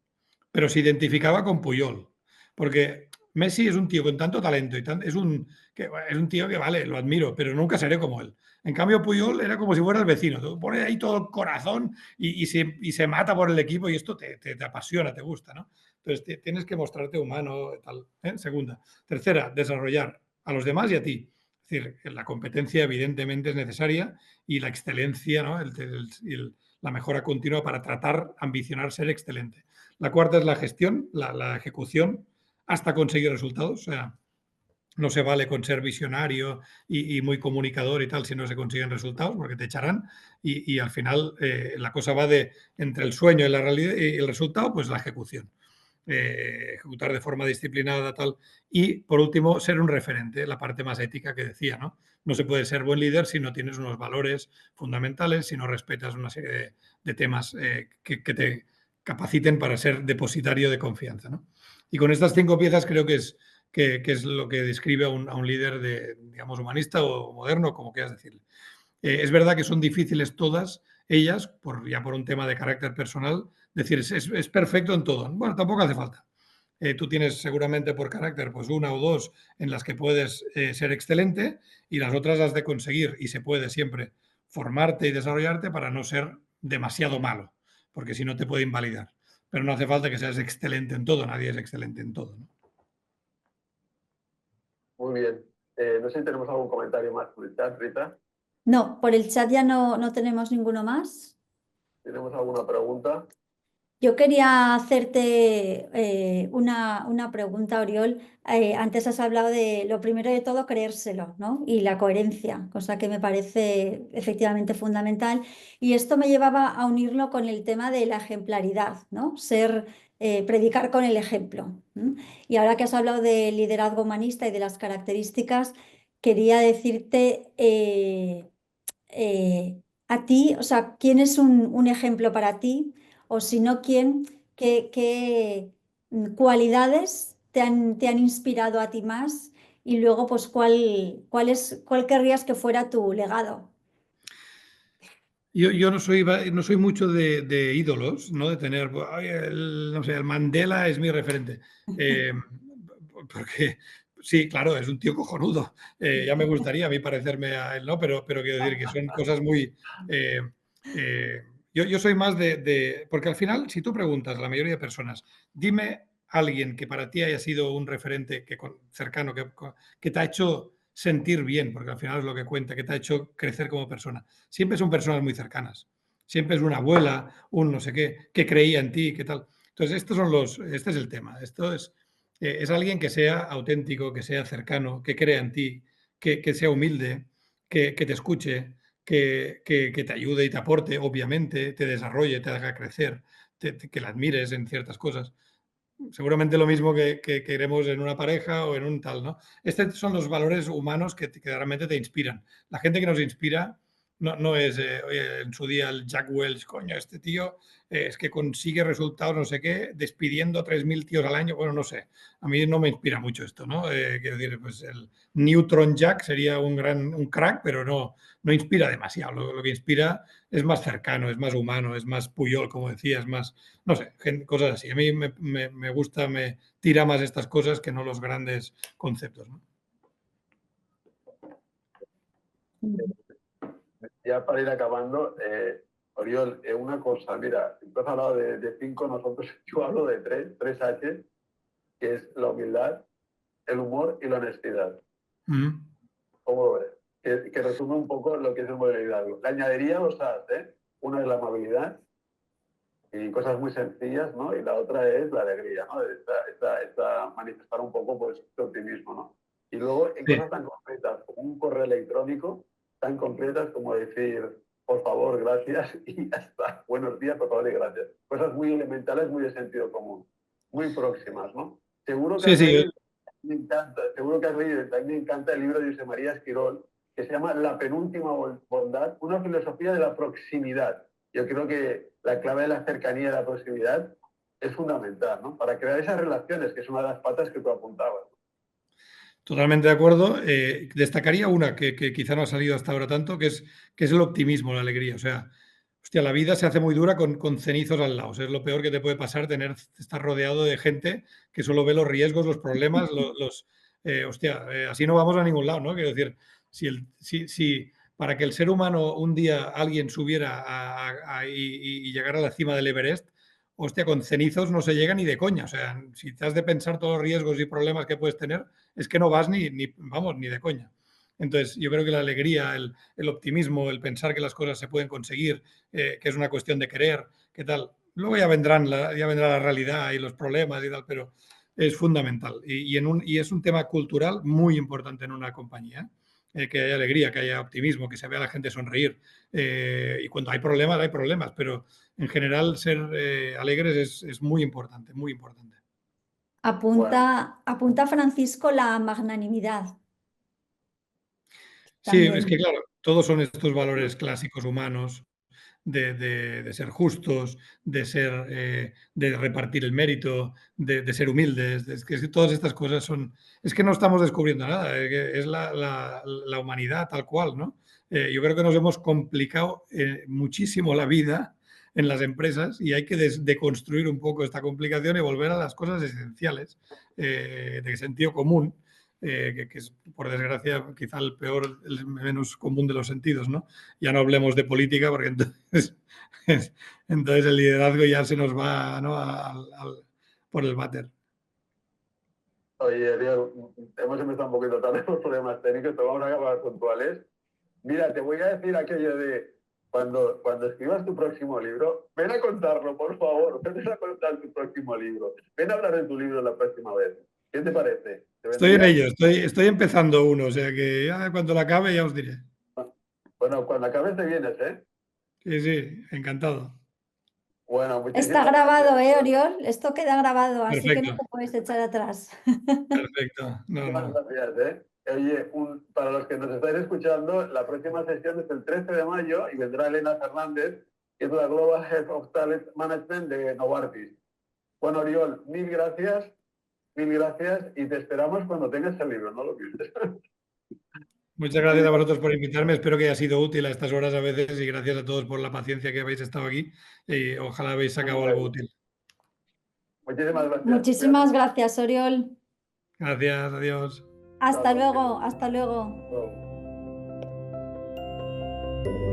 pero se identificaba con Puyol, porque Messi es un tío con tanto talento y es un tío que vale, lo admiro, pero nunca seré como él. En cambio, Puyol era como si fuera el vecino, pone ahí todo el corazón y se mata por el equipo y esto te apasiona, te gusta, ¿no? Entonces tienes que mostrarte humano, tal. Segunda. Tercera, desarrollar a los demás y a ti. Es decir, la competencia evidentemente es necesaria y la excelencia, ¿no? La mejora continua para tratar, ambicionar ser excelente. La cuarta es la gestión, la ejecución hasta conseguir resultados. O sea, no se vale con ser visionario y muy comunicador y tal si no se consiguen resultados, porque te echarán. Y al final la cosa va entre el sueño y la realidad y el resultado, pues la ejecución. Ejecutar de forma disciplinada, tal. Y, por último, ser un referente, la parte más ética que decía, ¿no? No se puede ser buen líder si no tienes unos valores fundamentales, si no respetas una serie de temas que te capaciten para ser depositario de confianza, ¿no? Y con estas 5 piezas creo que es lo que describe a un líder digamos, humanista o moderno, como quieras decirle. Es verdad que son difíciles todas ellas, por un tema de carácter personal, decir, es perfecto en todo. Bueno, tampoco hace falta. Tú tienes seguramente por carácter pues una o dos en las que puedes ser excelente y las otras has de conseguir, y se puede siempre formarte y desarrollarte para no ser demasiado malo, porque si no te puede invalidar. Pero no hace falta que seas excelente en todo, nadie es excelente en todo, ¿no? Muy bien. No sé si tenemos algún comentario más por el chat, Rita. No, por el chat ya no tenemos ninguno más. ¿Tenemos alguna pregunta? Yo quería hacerte una pregunta, Oriol. Antes has hablado de lo primero de todo, creérselo, ¿no? Y la coherencia, cosa que me parece efectivamente fundamental. Y esto me llevaba a unirlo con el tema de la ejemplaridad, ¿no? Predicar con el ejemplo. ¿M? Y ahora que has hablado de liderazgo humanista y de las características, quería decirte a ti, o sea, ¿quién es un ejemplo para ti? O si no, ¿quién, qué cualidades te han inspirado a ti más? Y luego, pues, ¿cuál querrías que fuera tu legado? Yo no soy mucho de ídolos, ¿no? De tener, "Ay, no sé, el Mandela es mi referente". Porque sí, claro, es un tío cojonudo. Ya me gustaría a mí parecerme a él, ¿no? Pero quiero decir que son cosas muy... eh, yo soy más porque al final, si tú preguntas a la mayoría de personas, dime alguien que para ti haya sido un referente cercano, que te ha hecho sentir bien, porque al final es lo que cuenta, que te ha hecho crecer como persona. Siempre son personas muy cercanas. Siempre es una abuela, un no sé qué, que creía en ti, qué tal. Entonces, este es el tema. Esto es alguien que sea auténtico, que sea cercano, que crea en ti, que sea humilde, que te escuche, que te ayude y te aporte, obviamente, te desarrolle, te haga crecer, que la admires en ciertas cosas. Seguramente lo mismo que queremos en una pareja o en un tal, ¿no? Estos son los valores humanos que realmente te inspiran. La gente que nos inspira no es, oye, en su día el Jack Welch, coño, este tío es que consigue resultados, no sé qué, despidiendo a 3.000 tíos al año. Bueno, no sé, a mí no me inspira mucho esto, ¿no? Quiero decir, pues el Neutron Jack sería un crack, pero no inspira demasiado. Lo que inspira es más cercano, es más humano, es más Puyol, como decía, es más, no sé, cosas así. A mí me gusta, me tira más estas cosas que no los grandes conceptos, ¿no? Ya para ir acabando, Oriol, una cosa, mira, tú has hablado de 5, nosotros yo hablo de 3 H, que es la humildad, el humor y la honestidad. ¿Cómo lo ves? Que resume un poco lo que es el modelo de liderazgo. Le añadiría 2 A's, ¿eh? Una es la amabilidad y cosas muy sencillas, ¿no? Y la otra es la alegría, ¿no? Manifestar un poco, pues, tu optimismo, ¿no? Y luego en Sí. cosas tan concretas como un correo electrónico, tan concretas como decir, por favor, gracias y ya está. Buenos días, por favor y gracias. Cosas muy elementales, muy de sentido común, muy próximas, ¿no? Seguro que Sí, has sí, leído, me encanta, seguro que has leído, también me encanta el libro de José María Esquirol, que se llama La penúltima bondad, una filosofía de la proximidad. Yo creo que la clave de la cercanía y la proximidad es fundamental, ¿no? Para crear esas relaciones, que es una de las patas que tú apuntabas. totalmente de acuerdo. Destacaría una que quizá no ha salido hasta ahora tanto, que es el optimismo, la alegría. O sea, hostia, la vida se hace muy dura con cenizos al lado. O sea, es lo peor que te puede pasar estar rodeado de gente que solo ve los riesgos, los problemas, así no vamos a ningún lado, ¿no? Quiero decir, si para que el ser humano un día alguien subiera y llegara a la cima del Everest, hostia, con cenizos no se llega ni de coña. O sea, si te has de pensar todos los riesgos y problemas que puedes tener, es que no vas vamos, ni de coña. Entonces, yo creo que la alegría, el optimismo, el pensar que las cosas se pueden conseguir, que es una cuestión de querer, qué tal. Luego ya vendrá la realidad y los problemas y tal, pero es fundamental. Y es un tema cultural muy importante en una compañía. Que haya alegría, que haya optimismo, que se vea a la gente sonreír. Y cuando hay problemas, pero en general ser alegres es muy importante, muy importante. Bueno, Apunta Francisco la magnanimidad Sí, es que también. claro, todos son estos valores clásicos humanos de ser justos, de repartir el mérito, de ser humildes. Es que todas estas cosas son. Es que no estamos descubriendo nada, es la humanidad tal cual, ¿no? Yo creo que nos hemos complicado muchísimo la vida en las empresas y hay que deconstruir un poco esta complicación y volver a las cosas esenciales de sentido común. Que es, por desgracia, quizá el menos común de los sentidos, ¿no? Ya no hablemos de política porque entonces el liderazgo ya se nos va, ¿no? por el váter. Oye, Ariel, hemos empezado un poquito tarde por problemas técnicos, pero vamos a acabar puntuales. Mira, te voy a decir aquello de cuando escribas tu próximo libro, ven a contarlo, por favor. Ven a contar tu próximo libro. Ven a hablar de tu libro la próxima vez. ¿Qué te parece? ¿Te Estoy en vendría? ello, estoy empezando uno, o sea que ya cuando lo acabe ya os diré. Bueno, cuando acabes te vienes, ¿eh? Sí, sí, encantado. Bueno, Está muchísimas grabado, gracias. Oriol? Esto queda grabado, así que no Perfecto, te puedes echar atrás. perfecto. No, Muchísimas no. gracias, ¿eh? Oye, para los que nos estáis escuchando, la próxima sesión es el 13 de mayo y vendrá Elena Fernández, que es la Global Head of Talent Management de Novartis. Bueno, Oriol, mil gracias y te esperamos cuando tengas el libro, no lo olvides. Muchas gracias a vosotros por invitarme. Espero que haya sido útil a estas horas a veces y gracias a todos por la paciencia que habéis estado aquí y ojalá habéis sacado algo útil. Muchísimas gracias. Muchísimas gracias, Oriol. Gracias, adiós. Hasta Chao. luego, hasta luego. Chao.